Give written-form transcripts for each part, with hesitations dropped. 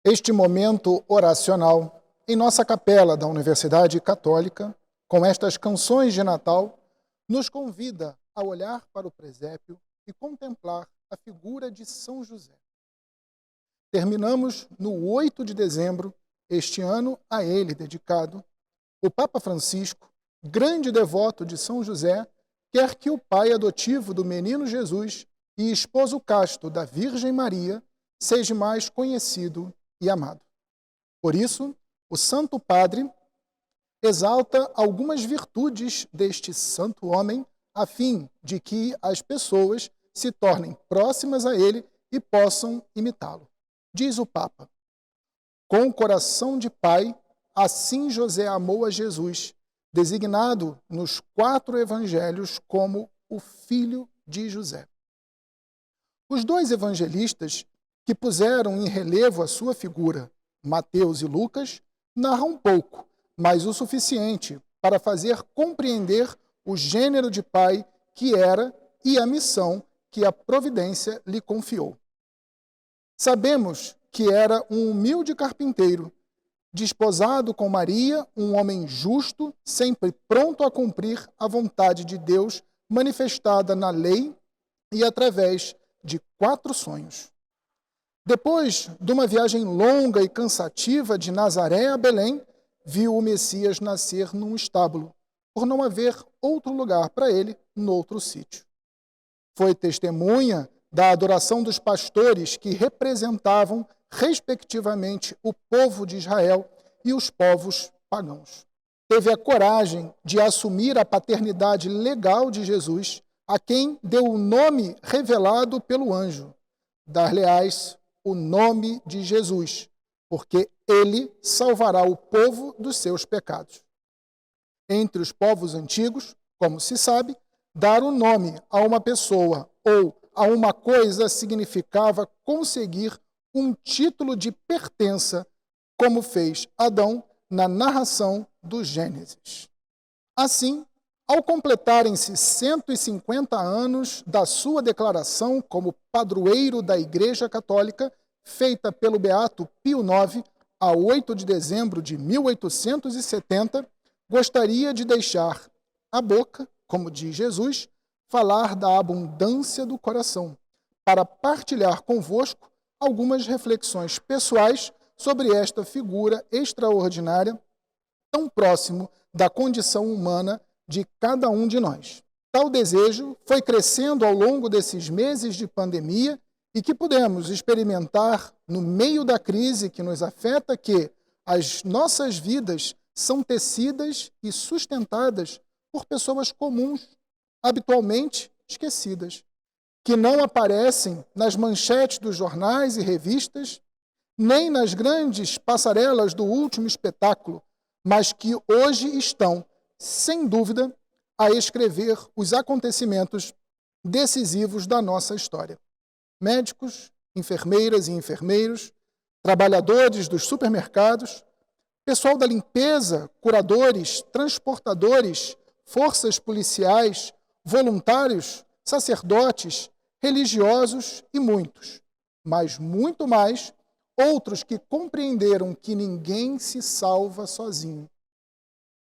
Este momento oracional em nossa capela da Universidade Católica, com estas canções de Natal, nos convida a olhar para o presépio e contemplar a figura de São José. Terminamos no 8 de dezembro, este ano a ele dedicado. O Papa Francisco, grande devoto de São José, quer que o pai adotivo do menino Jesus e esposo casto da Virgem Maria seja mais conhecido e amado. Por isso, o Santo Padre exalta algumas virtudes deste santo homem, a fim de que as pessoas se tornem próximas a ele e possam imitá-lo. Diz o Papa: com o coração de pai, assim José amou a Jesus, designado nos 4 evangelhos como o filho de José. Os 2 evangelistas que puseram em relevo a sua figura, Mateus e Lucas, narram pouco, mas o suficiente para fazer compreender o gênero de pai que era e a missão que a providência lhe confiou. Sabemos que era um humilde carpinteiro, desposado com Maria, um homem justo, sempre pronto a cumprir a vontade de Deus manifestada na lei e através de 4 sonhos. Depois de uma viagem longa e cansativa de Nazaré a Belém, viu o Messias nascer num estábulo, por não haver outro lugar para ele noutro sítio. Foi testemunha da adoração dos pastores que representavam, respectivamente, o povo de Israel e os povos pagãos. Teve a coragem de assumir a paternidade legal de Jesus, a quem deu o nome revelado pelo anjo. Dar-lhe-ás o nome de Jesus, porque ele salvará o povo dos seus pecados. Entre os povos antigos, como se sabe, dar o nome a uma pessoa ou a uma coisa significava conseguir um título de pertença, como fez Adão na narração do Gênesis. Assim, ao completarem-se 150 anos da sua declaração como padroeiro da Igreja Católica, feita pelo Beato Pio IX, a 8 de dezembro de 1870, gostaria de deixar a boca, como diz Jesus, falar da abundância do coração, para partilhar convosco algumas reflexões pessoais sobre esta figura extraordinária, tão próximo da condição humana de cada um de nós. Tal desejo foi crescendo ao longo desses meses de pandemia e que pudemos experimentar no meio da crise que nos afeta que as nossas vidas são tecidas e sustentadas por pessoas comuns, habitualmente esquecidas, que não aparecem nas manchetes dos jornais e revistas, nem nas grandes passarelas do último espetáculo, mas que hoje estão, sem dúvida, a escrever os acontecimentos decisivos da nossa história. Médicos, enfermeiras e enfermeiros, trabalhadores dos supermercados, pessoal da limpeza, curadores, transportadores, forças policiais, voluntários, sacerdotes, religiosos e muitos, mas muito mais, outros que compreenderam que ninguém se salva sozinho.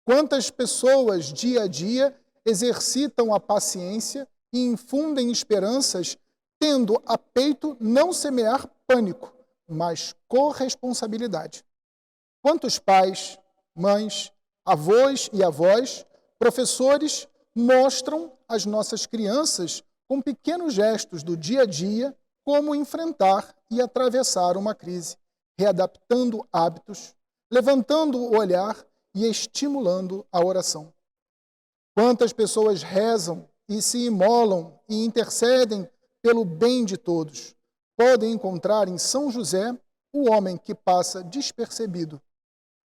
Quantas pessoas, dia a dia, exercitam a paciência e infundem esperanças, tendo a peito não semear pânico, mas corresponsabilidade. Quantos pais, mães, avós e avós, professores, mostram às nossas crianças, com pequenos gestos do dia a dia, como enfrentar e atravessar uma crise, readaptando hábitos, levantando o olhar e estimulando a oração. Quantas pessoas rezam e se imolam e intercedem pelo bem de todos, podem encontrar em São José o homem que passa despercebido,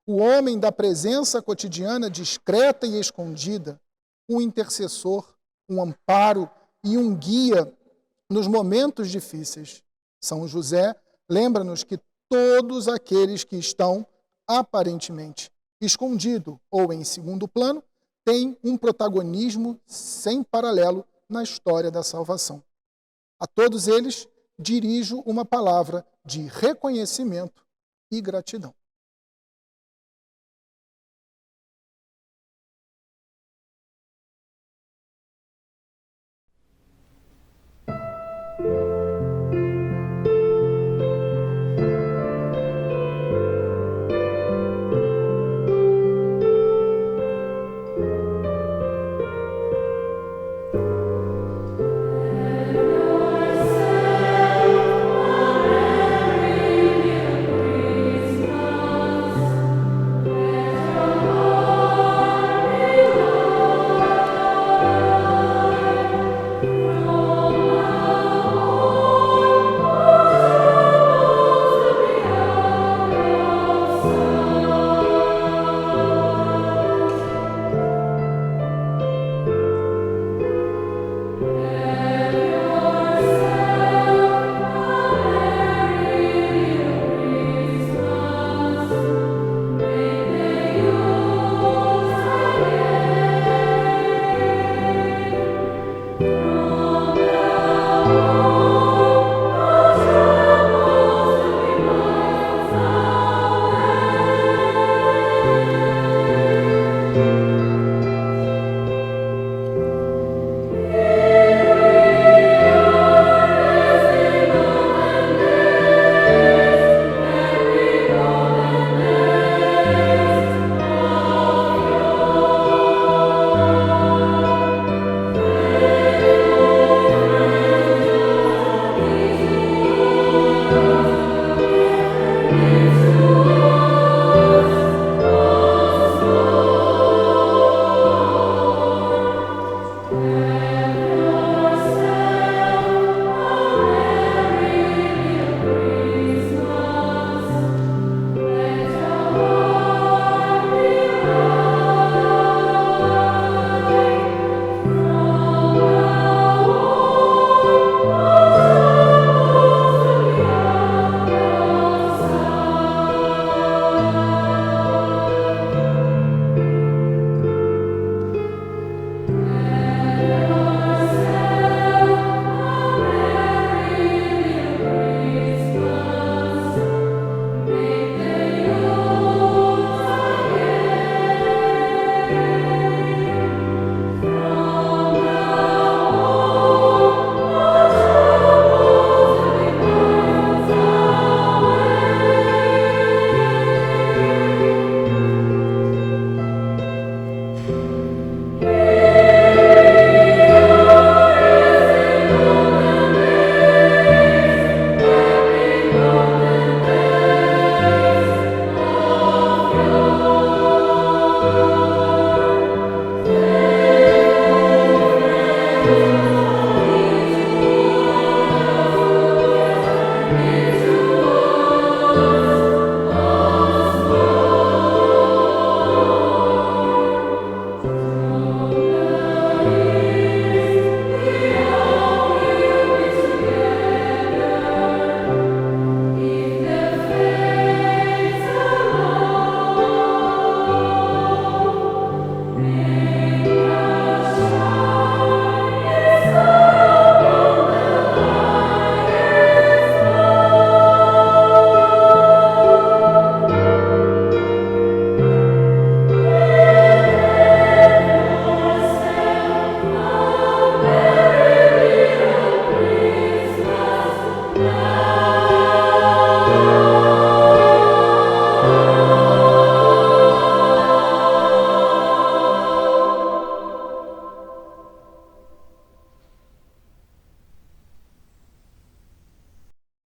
o homem da presença cotidiana discreta e escondida, um intercessor, um amparo e um guia nos momentos difíceis. São José lembra-nos que todos aqueles que estão, aparentemente, escondido ou em segundo plano, têm um protagonismo sem paralelo na história da salvação. A todos eles dirijo uma palavra de reconhecimento e gratidão.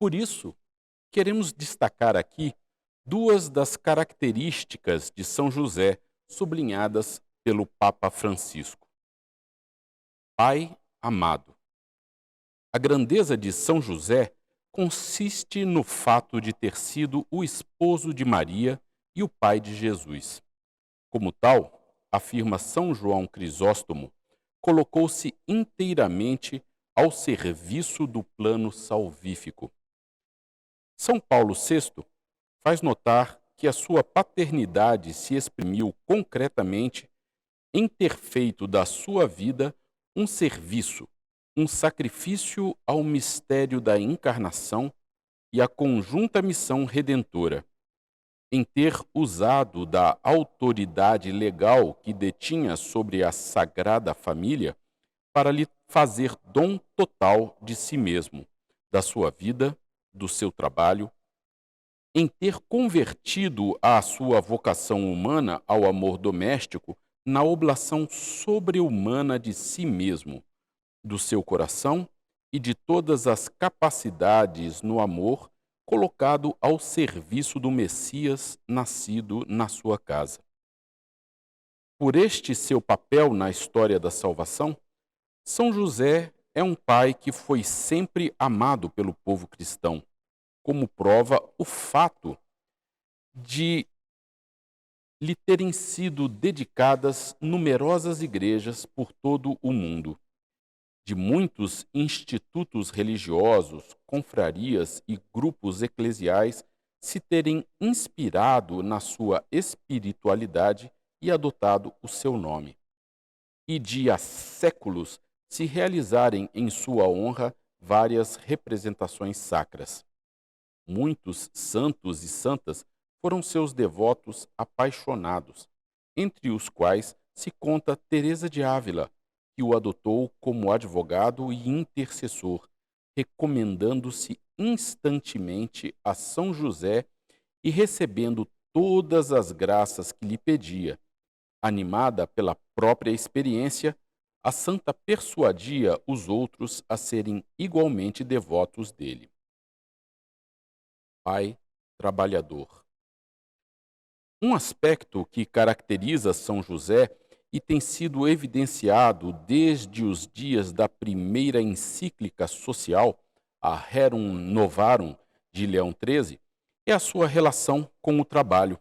Por isso, queremos destacar aqui duas das características de São José sublinhadas pelo Papa Francisco. Pai amado. A grandeza de São José consiste no fato de ter sido o esposo de Maria e o pai de Jesus. Como tal, afirma São João Crisóstomo, colocou-se inteiramente ao serviço do plano salvífico. São Paulo VI faz notar que a sua paternidade se exprimiu concretamente em ter feito da sua vida um serviço, um sacrifício ao mistério da encarnação e à conjunta missão redentora, em ter usado da autoridade legal que detinha sobre a Sagrada Família para lhe fazer dom total de si mesmo, da sua vida, do seu trabalho, em ter convertido a sua vocação humana ao amor doméstico na oblação sobre-humana de si mesmo, do seu coração e de todas as capacidades no amor colocado ao serviço do Messias nascido na sua casa. Por este seu papel na história da salvação, São José é um pai que foi sempre amado pelo povo cristão, como prova o fato de lhe terem sido dedicadas numerosas igrejas por todo o mundo, de muitos institutos religiosos, confrarias e grupos eclesiais se terem inspirado na sua espiritualidade e adotado o seu nome, e de há séculos se realizarem em sua honra várias representações sacras. Muitos santos e santas foram seus devotos apaixonados, entre os quais se conta Teresa de Ávila, que o adotou como advogado e intercessor, recomendando-se instantemente a São José e recebendo todas as graças que lhe pedia. Animada pela própria experiência, a santa persuadia os outros a serem igualmente devotos dele. Pai trabalhador. Um aspecto que caracteriza São José e tem sido evidenciado desde os dias da primeira encíclica social, a Rerum Novarum, de Leão XIII, é a sua relação com o trabalho.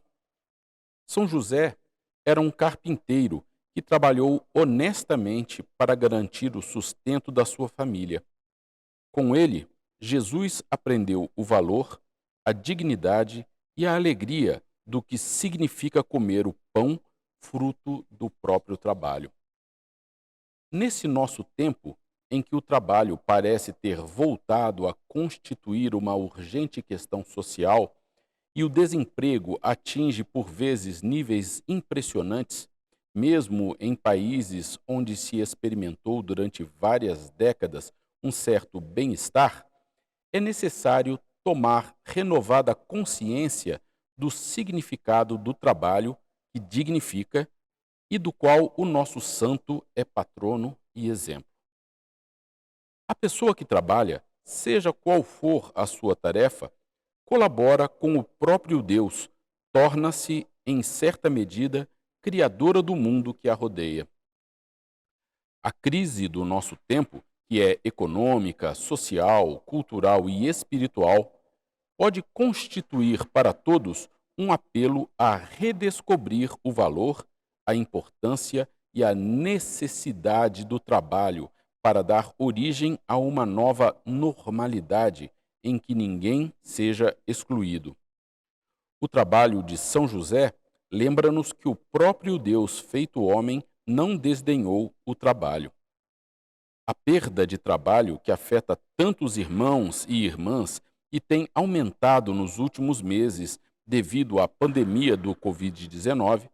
São José era um carpinteiro que trabalhou honestamente para garantir o sustento da sua família. Com ele, Jesus aprendeu o valor, a dignidade e a alegria do que significa comer o pão fruto do próprio trabalho. Nesse nosso tempo, em que o trabalho parece ter voltado a constituir uma urgente questão social e o desemprego atinge por vezes níveis impressionantes, mesmo em países onde se experimentou durante várias décadas um certo bem-estar, é necessário tomar renovada consciência do significado do trabalho que dignifica e do qual o nosso santo é patrono e exemplo. A pessoa que trabalha, seja qual for a sua tarefa, colabora com o próprio Deus, torna-se, em certa medida, criadora do mundo que a rodeia. A crise do nosso tempo, que é econômica, social, cultural e espiritual, pode constituir para todos um apelo a redescobrir o valor, a importância e a necessidade do trabalho para dar origem a uma nova normalidade em que ninguém seja excluído. O trabalho de São José lembra-nos que o próprio Deus feito homem não desdenhou o trabalho. A perda de trabalho que afeta tantos irmãos e irmãs e tem aumentado nos últimos meses devido à pandemia do Covid-19,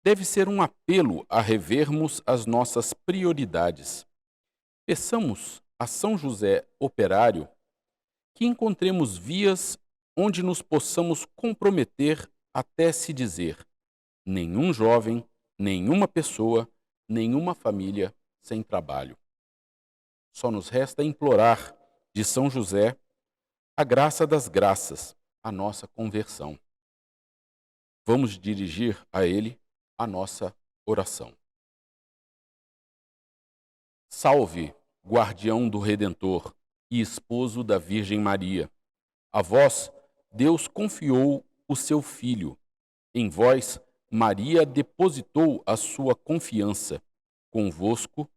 deve ser um apelo a revermos as nossas prioridades. Peçamos a São José operário que encontremos vias onde nos possamos comprometer até se dizer: nenhum jovem, nenhuma pessoa, nenhuma família sem trabalho. Só nos resta implorar de São José a graça das graças, a nossa conversão. Vamos dirigir a ele a nossa oração. Salve, guardião do Redentor e esposo da Virgem Maria. A vós, Deus confiou o seu Filho. Em vós, Maria depositou a sua confiança. Convosco,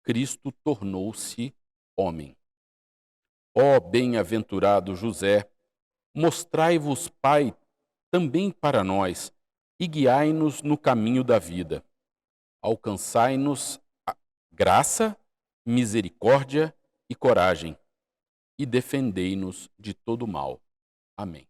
Cristo tornou-se homem. Ó bem-aventurado José, mostrai-vos, Pai, também para nós, e guiai-nos no caminho da vida. Alcançai-nos a graça, misericórdia e coragem, e defendei-nos de todo mal. Amém.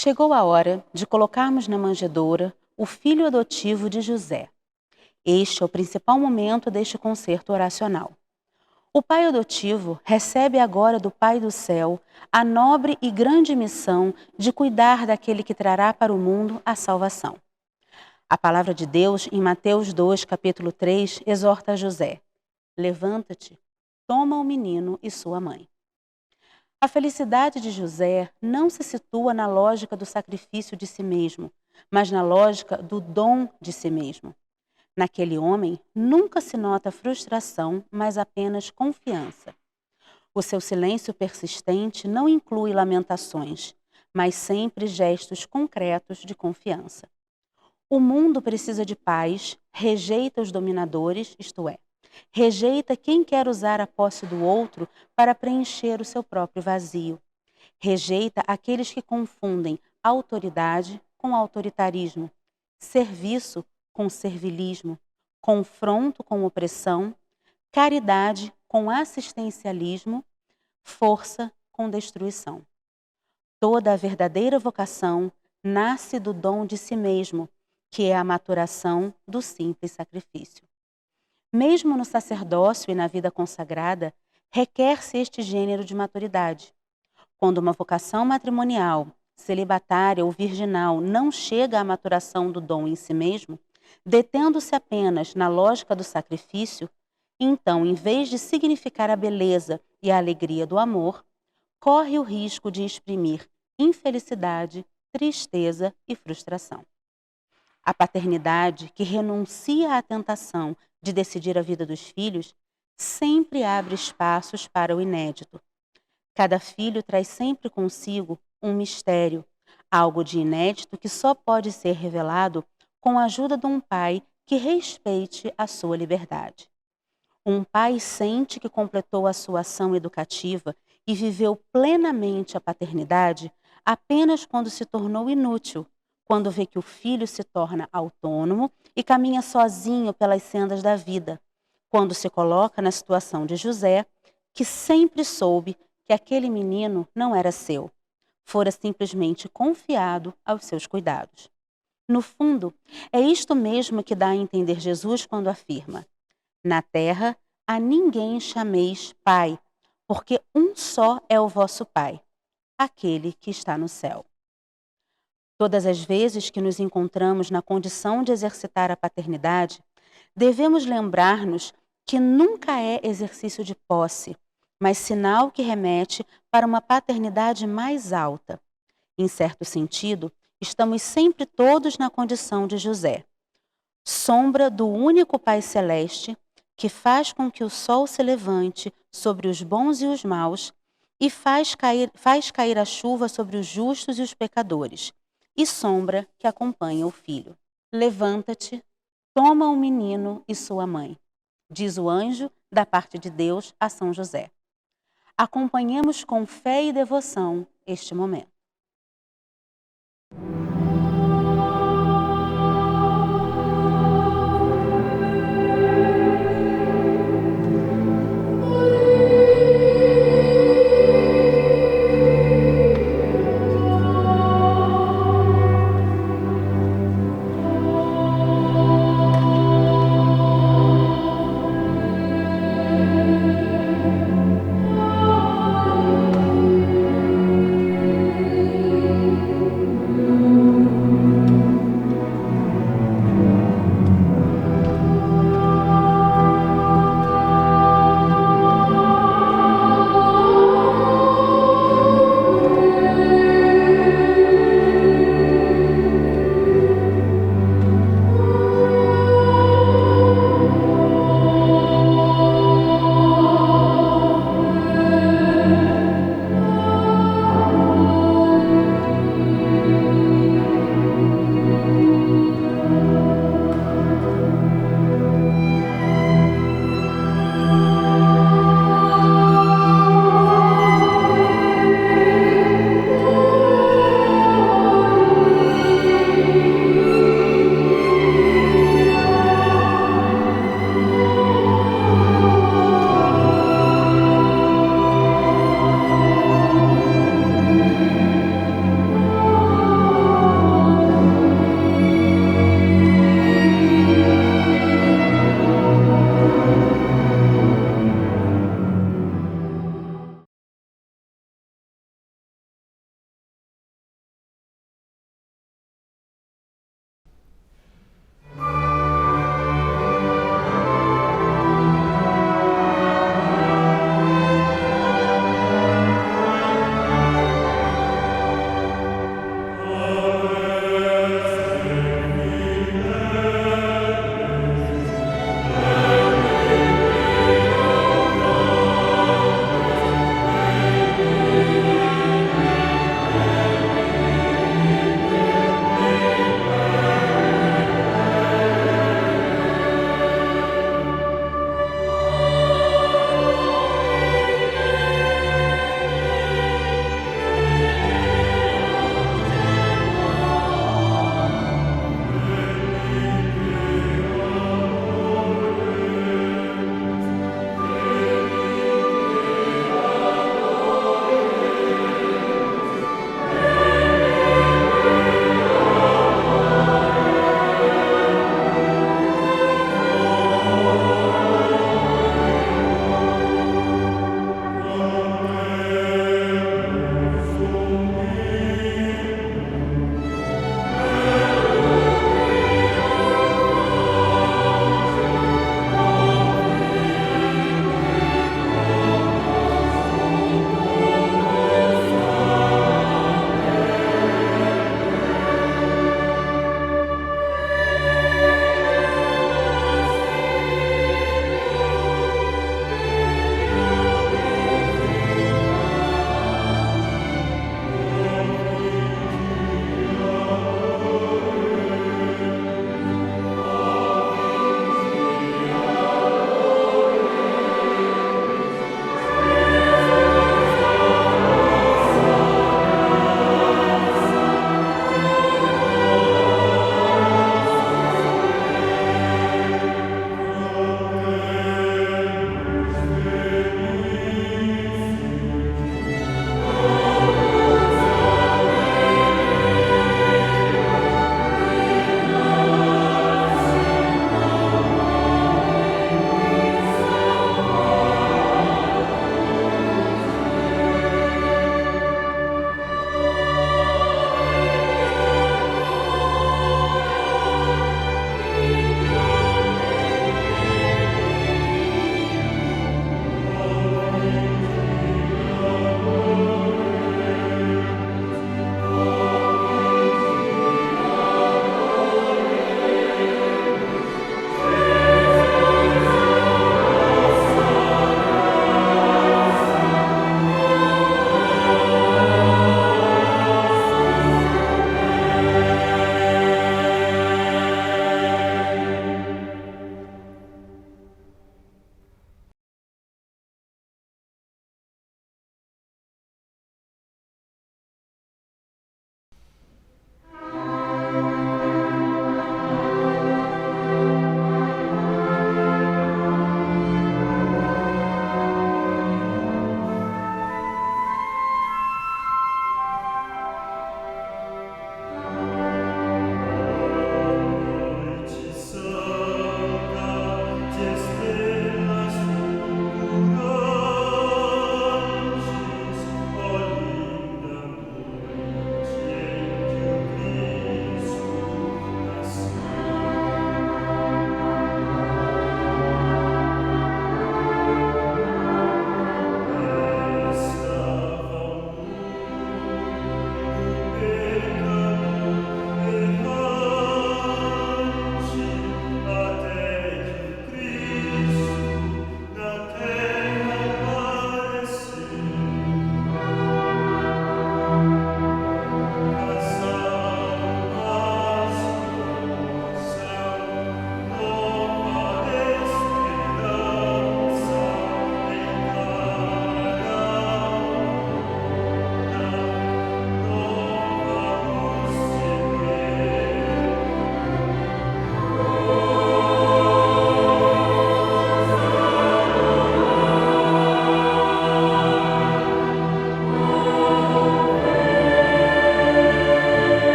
Chegou a hora de colocarmos na manjedoura o filho adotivo de José. Este é o principal momento deste concerto oracional. O pai adotivo recebe agora do Pai do céu a nobre e grande missão de cuidar daquele que trará para o mundo a salvação. A palavra de Deus, em Mateus 2, capítulo 3, exorta a José: levanta-te, toma o menino e sua mãe. A felicidade de José não se situa na lógica do sacrifício de si mesmo, mas na lógica do dom de si mesmo. Naquele homem nunca se nota frustração, mas apenas confiança. O seu silêncio persistente não inclui lamentações, mas sempre gestos concretos de confiança. O mundo precisa de paz, rejeita os dominadores, isto é, rejeita quem quer usar a posse do outro para preencher o seu próprio vazio. Rejeita aqueles que confundem autoridade com autoritarismo, serviço com servilismo, confronto com opressão, caridade com assistencialismo, força com destruição. Toda a verdadeira vocação nasce do dom de si mesmo, que é a maturação do simples sacrifício. Mesmo no sacerdócio e na vida consagrada, requer-se este gênero de maturidade. Quando uma vocação matrimonial, celibatária ou virginal não chega à maturação do dom em si mesmo, detendo-se apenas na lógica do sacrifício, então, em vez de significar a beleza e a alegria do amor, corre o risco de exprimir infelicidade, tristeza e frustração. A paternidade, que renuncia à tentação de decidir a vida dos filhos, sempre abre espaços para o inédito. Cada filho traz sempre consigo um mistério, algo de inédito que só pode ser revelado com a ajuda de um pai que respeite a sua liberdade. Um pai sente que completou a sua ação educativa e viveu plenamente a paternidade apenas quando se tornou inútil, quando vê que o filho se torna autônomo e caminha sozinho pelas sendas da vida, quando se coloca na situação de José, que sempre soube que aquele menino não era seu, fora simplesmente confiado aos seus cuidados. No fundo, é isto mesmo que dá a entender Jesus quando afirma: na terra a ninguém chameis pai, porque um só é o vosso Pai, aquele que está no céu. Todas as vezes que nos encontramos na condição de exercitar a paternidade, devemos lembrar-nos que nunca é exercício de posse, mas sinal que remete para uma paternidade mais alta. Em certo sentido, estamos sempre todos na condição de José, sombra do único Pai Celeste, que faz com que o sol se levante sobre os bons e os maus e faz cair a chuva sobre os justos e os pecadores, e sombra que acompanha o filho. Levanta-te, toma o menino e sua mãe, diz o anjo da parte de Deus a São José. Acompanhemos com fé e devoção este momento.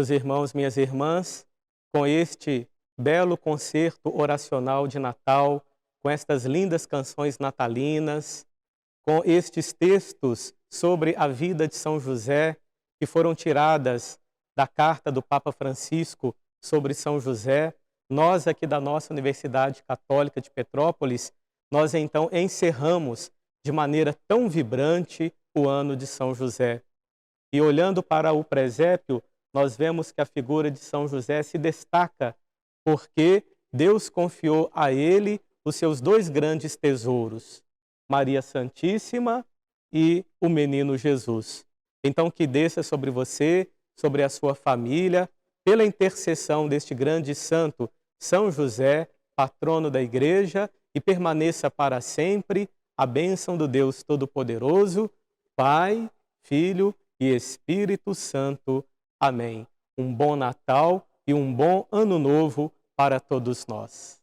Meus irmãos, minhas irmãs, com este belo concerto oracional de Natal, com estas lindas canções natalinas, com estes textos sobre a vida de São José, que foram tiradas da carta do Papa Francisco sobre São José, nós aqui da nossa Universidade Católica de Petrópolis, nós então encerramos de maneira tão vibrante o ano de São José. E olhando para o presépio, nós vemos que a figura de São José se destaca porque Deus confiou a ele os seus dois grandes tesouros, Maria Santíssima e o menino Jesus. Então que desça sobre você, sobre a sua família, pela intercessão deste grande santo, São José, patrono da Igreja, e permaneça para sempre a bênção do Deus Todo-Poderoso, Pai, Filho e Espírito Santo. Amém. Um bom Natal e um bom Ano Novo para todos nós.